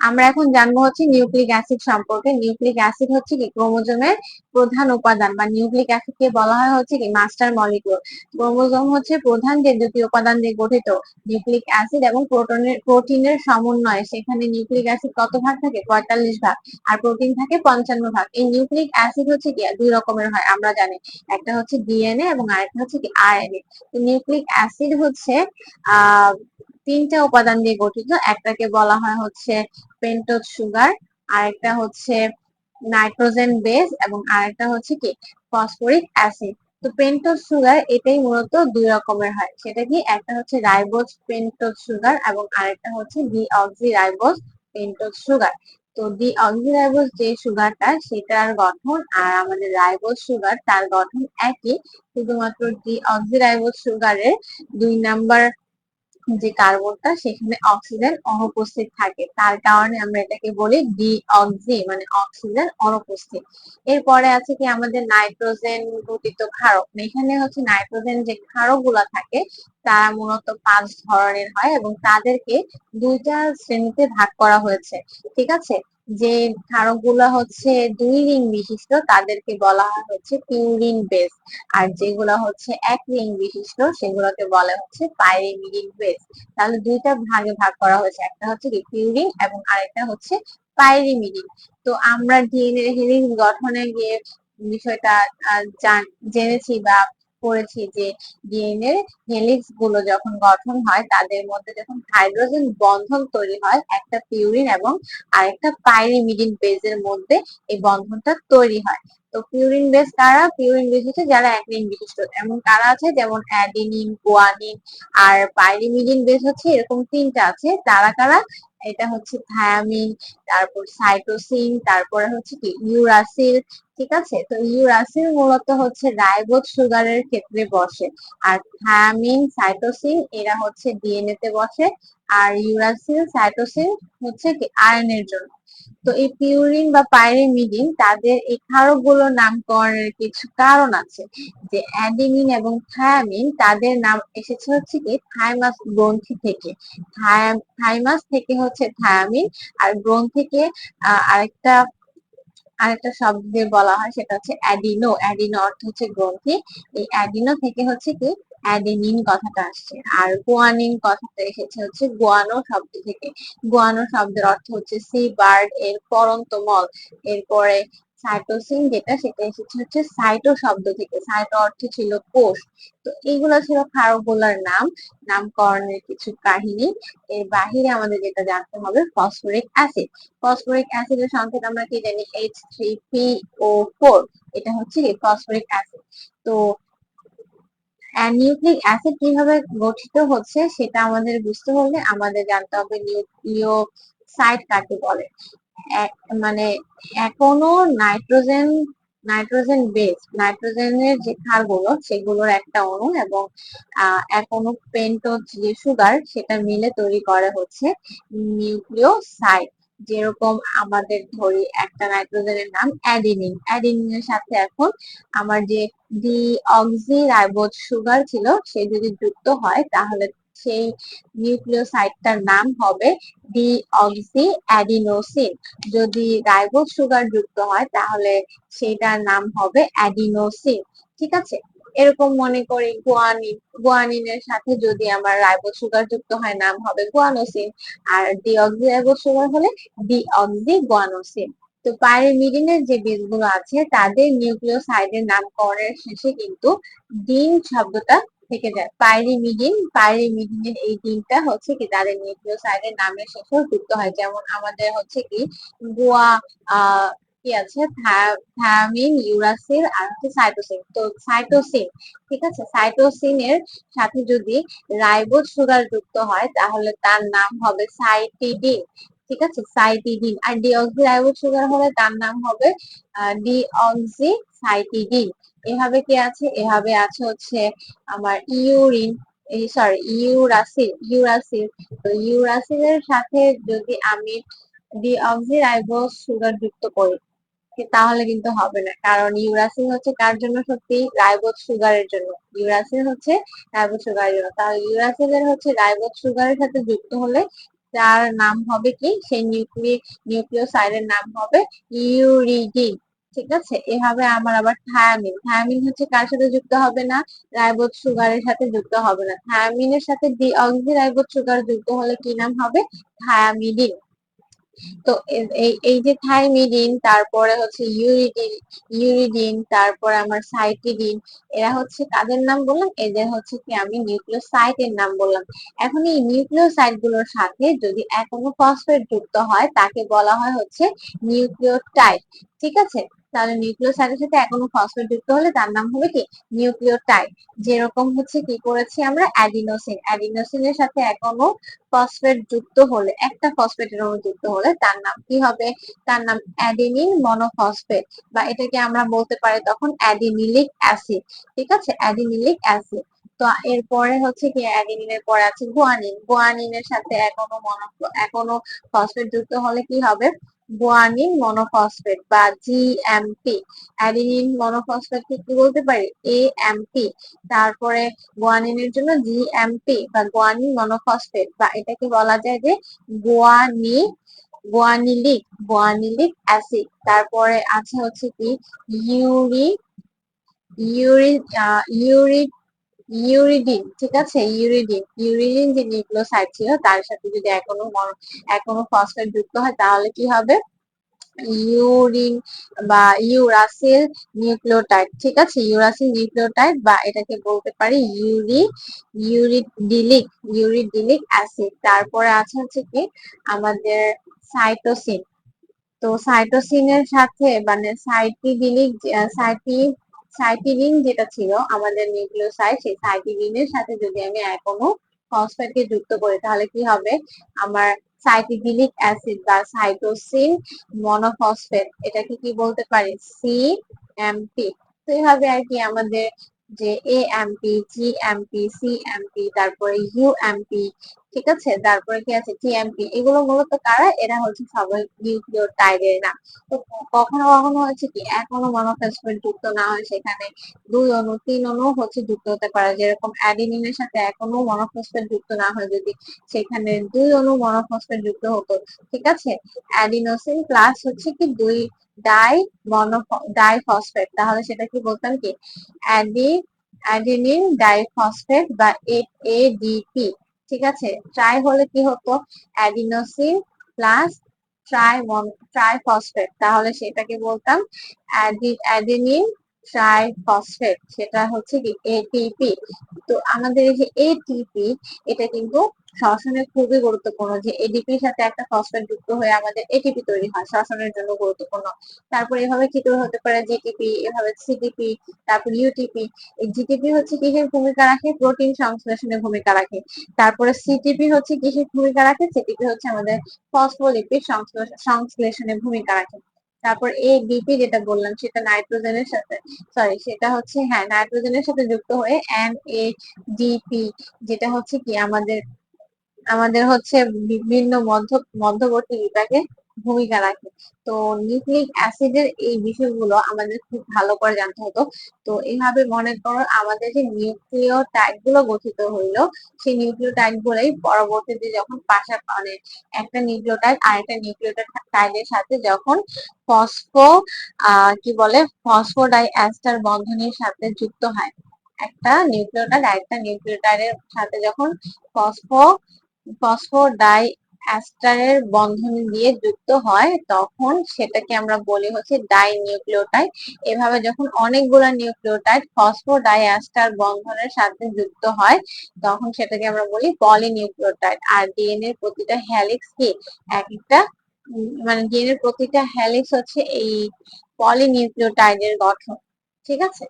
আমরা এখন জানবো হচ্ছে নিউক্লিক অ্যাসিড সম্পর্কে। নিউক্লিক অ্যাসিড হচ্ছে কি ক্রোমোজোমের প্রধান উপাদান, বা নিউক্লিক অ্যাসিডকে বলা হয় হচ্ছে কি মাস্টার মলিকিউল। ক্রোমোজোম হচ্ছে প্রধান যে দুটি উপাদান দিয়ে গঠিত, নিউক্লিক অ্যাসিড এবং প্রোটিনের সমন্বয়ে। সেখানে নিউক্লিক অ্যাসিড কত ভাগ থাকে? 45 ভাগ। আর প্রোটিন থাকে 55 ভাগ। এই নিউক্লিক অ্যাসিড হচ্ছে কি দুই রকমের হয় আমরা জানি, একটা হচ্ছে ডিএনএ এবং আরেকটা হচ্ছে কি আরএনএ। নিউক্লিক অ্যাসিড হচ্ছে আহ তিনটা উপাদান দিয়ে গঠিত। একটাকে বলা হয় হচ্ছে পেন্টোজ সুগার, আরেকটা হচ্ছে নাইট্রোজেন বেস, এবং আরেকটা হচ্ছে কি ফসফরিক অ্যাসিড। তো পেন্টোজ সুগার এটাই মূলত দুই রকমের হয়, সেটা কি একটা হচ্ছে রাইবোজ পেন্টোজ সুগার এবং আরেকটা হচ্ছে ডিঅক্সি রাইবোজ পেন্টোজ সুগার। তো ডিঅক্সি রাইবোজ যে সুগারটা সেটার গঠন আর আমাদের রাইবোজ সুগার তার গঠন একই, শুধুমাত্র ডিঅক্সি রাইবোজ সুগারের 2 নাম্বার যে কার্বনটা সেখানে অক্সিজেন অনুপস্থিত থাকে, তার কারণে আমরা এটাকে বলি ডিঅক্সি, মানে অক্সিজেন অনুপস্থিত। এরপরে আছে কি আমাদের নাইট্রোজেন ঘটিত ক্ষারক। এখানে হচ্ছে নাইট্রোজেন যে ক্ষারক গুলা থাকে তারা মূলত 5 ধরনের হয় এবং তাদেরকে 2টা শ্রেণীতে ভাগ করা হয়েছে। ঠিক আছে, যে ক্ষারক গুলা হচ্ছে 2 রিং বিশিষ্ট তাদেরকে বলা হয় হচ্ছে পিউরিন বেস, আর যেগুলা হচ্ছে 1 রিং বিশিষ্ট সেগুলোকে বলা হচ্ছে পাইরিমিডিন বেস। তাহলে 2টা ভাগে ভাগ করা হয়েছে, একটা হচ্ছে পিউরিন এবং আরেকটা হচ্ছে পাইরিমিডিন। তো আমরা ডিএনএ হেলিক্স গঠনে গিয়ে বিষয়টা জেনেছি বা পড়েছি যে ডিএনএ হেলিক্স গুলো যখন গঠন হয় তাদের মধ্যে যখন হাইড্রোজেন বন্ধন তৈরি হয় একটা পিউরিন এবং আরেকটা পাইরিমিডিন বেজের মধ্যে, এই বন্ধনটা তৈরি হয়। তো পিউরিন বেস কারা? পিউরিন বেস হচ্ছে যারা 1 রিং বিশিষ্ট। এমন কারা আছে? যেমন অ্যাডিনিন, গুয়ানিন। আর পাইরিমিডিন বেস হচ্ছে এরকম 3টা আছে। তারা কারা? এটা হচ্ছে থায়ামিন, তারপর সাইটোসিন, তারপরে হচ্ছে কি ইউরাসিল। ঠিক আছে, তো ইউরাসিল মূলত হচ্ছে রাইবোজ সুগারের ক্ষেত্রে বসে, আর থায়ামিন, সাইটোসিন এরা হচ্ছে ডিএনএ তে বসে, আর ইউরাসিল, সাইটোসিন হচ্ছে কি আয়রন এর জন্য। তো এই পিউরিন বা পাইরিমিডিন তাদের এই ক্ষারকগুলোর নামকরণের কিছু কারণ আছে। যে অ্যাডিনিন এবং থায়ামিন তাদের নাম এসেছে হচ্ছে কি থাইমাস গ্রন্থি থেকে। থাইমাস থেকে হচ্ছে থায়ামিন, আর গ্রন্থিকে আরেকটা আরেকটা শব্দ দিয়ে বলা হয়, সেটা হচ্ছে অ্যাডিনো। অ্যাডিনো অর্থ হচ্ছে গ্রন্থি। এই অ্যাডিনো থেকে হচ্ছে কি অ্যাডেনিন কথাটা আসছে। আর গুয়ানিন কথাটা এসেছে হচ্ছে গুয়ানো শব্দ থেকে। গুয়ানো শব্দের অর্থ হচ্ছে সি বার্ড এর পরন্ত মল। এরপরে সাইটোসিন যেটা সেটা এসেছে হচ্ছে সাইটো শব্দ থেকে। সাইটো অর্থ ছিল কোষ। তো এইগুলো ছিল ক্ষারকগুলোর নাম, নামকরণের কিছু কাহিনী। এর বাহিরে আমাদের যেটা জানতে হবে ফসফরিক অ্যাসিড। ফসফরিক অ্যাসিডের সংকেত আমরা কি জানি? H3PO4। এটা হচ্ছে ফসফরিক অ্যাসিড। তো নিউক্লিক অ্যাসিড কিভাবে গঠিত হচ্ছে সেটা আমাদের বুঝতে হলে আমাদের জানতে হবে নিউক্লিওসাইড কাকে বলে। মানে এখনো নাইট্রোজেন নাইট্রোজেন বেস, নাইট্রোজেনের যে ক্ষারগুলো সেগুলোর একটা অণু এবং এখনো পেন্টোজ যে সুগার সেটা মিলে তৈরি করে হচ্ছে নিউক্লিওসাইড। যেরকম আমাদের ধরি একটা নাইট্রোজেনের নাম অ্যাডিনিন, অ্যাডিনিনের সাথে এখন আমার যে ডিঅক্সি রাইবোজ সুগার ছিল সে যদি যুক্ত হয় তাহলে সেই নিউক্লিওসাইডটার নাম হবে ডিঅক্সি অ্যাডিনোসিন। যদি রাইবোজ সুগার যুক্ত হয় তাহলে সেটার নাম হবে অ্যাডিনোসিন। ঠিক আছে, এরকম মনে করি গুয়ানিন, গুয়ানিনের সাথে যদি আমার রাইবোজ সুগার যুক্ত হয় নাম হবে গুয়ানোসিন, আর ডিঅক্সি রাইবোজ সুগার হলে ডিঅক্সি গুয়ানোসিন। তো পাইরিমিডিনের যে বীজগুলো আছে তাদের নিউক্লিওসাইডের নামকরণের শেষে কিন্তু ডিন শব্দটা থেকে যায়। পাইরিমিডিনের এই ডিনটা হচ্ছে কি তাদের নিউক্লিওসাইডের নামের শেষেও যুক্ত হয়। যেমন আমাদের হচ্ছে কি গুয়া কি আছে থায়ামিন, ইউরাসিল আর হচ্ছে সাইটোসিন। তো সাইটোসিন, ঠিক আছে, সাইটোসিনের সাথে যদি রাইবোজ সুগার যুক্ত হয় তাহলে তার নাম হবে সাইটিডিন। ঠিক আছে, সাইটিডিন। আর ডিঅক্সি রাইবোজ সুগার হলে তার নাম হবে ডিঅক্সি সাইটিডিন। এভাবে কি আছে? এভাবে আছে হচ্ছে আমার ইউরিন, সরি ইউরাসিল। তো ইউরাসিলের সাথে যদি আমি ডিঅক্সি রাইবোজ সুগার যুক্ত করি তাহলে কিন্তু হবে না, কারণ ইউরাসিল হচ্ছে কার জন্য সত্যি? রাইবোজ সুগারের জন্য। ইউরাসিল হচ্ছে রাইবোজ সুগারের জন্য। তাহলে ইউরাসিলের হচ্ছে রাইবোজ সুগারের সাথে যুক্ত হলে তার নাম হবে কি, সেই নিউক্লিওসাইডের নাম হবে ইউরিডিন। ঠিক আছে, এভাবে আমার আবার থায়ামিন, থায়ামিন হচ্ছে কার সাথে যুক্ত হবে না, রাইবোজ সুগারের সাথে যুক্ত হবে না। থায়ামিনের সাথে ডিঅক্সিরাইবোজ সুগার যুক্ত হলে কি নাম হবে, থায়ামিডিন। তো এই যে থাইমিডিন, তারপরে হচ্ছে ইউরিডিন, তারপরে আমার সাইটিডিন, এরা হচ্ছে কাদের নাম বললাম, এদের হচ্ছে কি আমি নিউক্লিওসাইডের নাম বললাম। এখন এই নিউক্লিওসাইড গুলোর সাথে যদি কোনো ফসফেট যুক্ত হয় তাকে বলা হয় হচ্ছে নিউক্লিওটাইড। ঠিক আছে, তাহলে নিউক্লিওসাইডের সাথে কোনো ফসফেট যুক্ত হলে তার নাম হবে কি, নিউক্লিওটাইড। যেরকম হচ্ছে কি করেছি আমরা, অ্যাডিনোসিন, অ্যাডিনোসিনের সাথে কোনো ফসফেট যুক্ত হলে, একটা ফসফেটের অণু যুক্ত হলে তার নাম কি হবে, তার নাম অ্যাডেনিন মনোফসফেট, বা এটাকে আমরা বলতে পারি তখন অ্যাডিনিলিক অ্যাসিড। ঠিক আছে, অ্যাডিনিলিক অ্যাসিড। তো এরপরে হচ্ছে কি, অ্যাডিনিনের পরে আছে গুয়ানিন, গুয়ানিনের সাথে এখনো ফসফেট যুক্ত হলে কি হবে, গুয়ানিন মনোফসফেট বা জিএমপি। অ্যাডিনিন মনোফসফেট কি বলতে পারি, এএমপি। তারপরে গুয়ানিনের জন্য জিএমপি বা গুয়ানিন মনোফসফেট, বা এটাকে বলা যায় যে গুয়ানি গুয়ানিলিক অ্যাসিড। তারপরে আছে হচ্ছে কি ইউরি ইউরি ইউরি ইউরিডিন। ঠিক আছে, ইউরিডিন যে নিউক্লিওসাইড ছিল তার সাথে যদি এখনো ফসফেট যুক্ত হয় তাহলে কি হবে, ইউরিন বা ইউরাসিল নিউক্লিওটাইড। ঠিক আছে, ইউরাসিল নিউক্লিওটাইড, বা এটাকে বলতে পারি ইউরিডিলিক ইউরিডিলিক অ্যাসিড। তারপরে আছে হচ্ছে কি আমাদের সাইটোসিন। তো সাইটোসিনের সাথে মানে সাইটিডিন যেটা ছিল আমাদের নিউক্লিওসাইড, সেই সাইটিডিনের সাথে যদি আমি কোনো ফসফেটকে যুক্ত করি তাহলে কি হবে, আমার সাইটিডিলিক অ্যাসিড বা সাইটোসিন মনোফসফেট, এটাকে কি বলতে পারি, সিএমপি। তো এইভাবে আর কি আমাদের যে এএমপি, জিএমপি, সিএমপি, তারপরে ইউএমপি, ঠিক আছে, তারপরে কি আছে টিএমপি, এগুলো মূলত কারা, এরা হচ্ছে সবাই নিউক্লিওটাইডের নাম। তো কখনো কখনো হচ্ছে কি এখনো মনোফসফেট যুক্ত না হয়, সেখানে 2 অণু 3 অণু হচ্ছে যুক্ত হতে পারে। যেরকম অ্যাডিনিনের সাথে এখনো মনোফসফেট যুক্ত না হয়, যদি সেখানে 2 অণু মনোফসফেট যুক্ত হতো। ঠিক আছে, অ্যাডিনোসিন প্লাস হচ্ছে কি ডাই ডাইফসফেট, তাহলে সেটা কি বলতাম কি, অ্যাডি অ্যাডিনিন ডাইফসফেট বা এডিপি। ঠিক আছে, ট্রাই হলে কি হতো, অ্যাডিনোসিন প্লাস ট্রাইফসফেট, তাহলে সেটাকে বলতাম অ্যাডেনিন ট্রাইফসফেট, সেটা হচ্ছে কি এটিপি। তো আমাদের এই যে এটিপি, এটা কিন্তু শ্বসনে খুবই গুরুত্বপূর্ণ, যে এডিপির সাথে একটা ফসফেট যুক্ত হয়ে আমাদের এটিপি তৈরি হয়, শ্বসনের জন্য গুরুত্বপূর্ণ। তারপর এভাবে কি তৈরি হতে পারে, জিটিপি, এভাবে সিটিপি, তারপর ইউটিপি। এই জিটিপি হচ্ছে কিসের ভূমিকা রাখে, প্রোটিন সংশ্লেষণের ভূমিকা রাখে। তারপরে সিটিপি হচ্ছে কিসের ভূমিকা রাখে, সিটিপি হচ্ছে আমাদের ফসফোলিপিড সংশ্লেষণে ভূমিকা রাখে। তারপর এডিপি যেটা বললাম সেটা নাইট্রোজেনের সাথে, সরি সেটা হচ্ছে হ্যাঁ নাইট্রোজেনের সাথে যুক্ত হয়ে এনএডিপি, যেটা হচ্ছে কি আমাদের আমাদের হচ্ছে বিভিন্ন মধ্যবর্তী বিভাগে ভূমিকা রাখে। তো নিউক্লিক অ্যাসিডের এই বিষয়গুলো আমাদের খুব ভালো করে জানতে হতো। তো এইভাবে মনে করো আমাদের যে নিউক্লিওটাইড গুলো গঠিত হইলো, সেই নিউক্লিওটাইড গুলোই পরবর্তীতে যখন মানে একটা নিউক্লিওটাইড আরেকটা নিউক্লিওটাইডের সাথে যখন ফসফো কি বলে ফসফোডাই এস্টার বন্ধনের সাথে যুক্ত হয়, একটা নিউক্লিওটাইড আরেকটা নিউক্লিওটাইডের সাথে যখন ফসফো ফসফোডাই অ্যাস্টারের বন্ধন দিয়ে যুক্ত হয় তখন সেটাকে আমরা বলি হচ্ছে ডাই নিউক্লিওটাইড। এভাবে যখন অনেকগুলো নিউক্লিওটাইড ফসফোডাইএস্টার বন্ধনের সাথে যুক্ত হয় তখন সেটাকে আমরা বলি পলিনিউক্লিওটাইড। আর ডিএনএ এর প্রতিটা হেলিক্স কি এক একটা মানে ডিএনএ এর প্রতিটা হেলিক্স হচ্ছে এই পলিনিউক্লিওটাইডের গঠন। ঠিক আছে।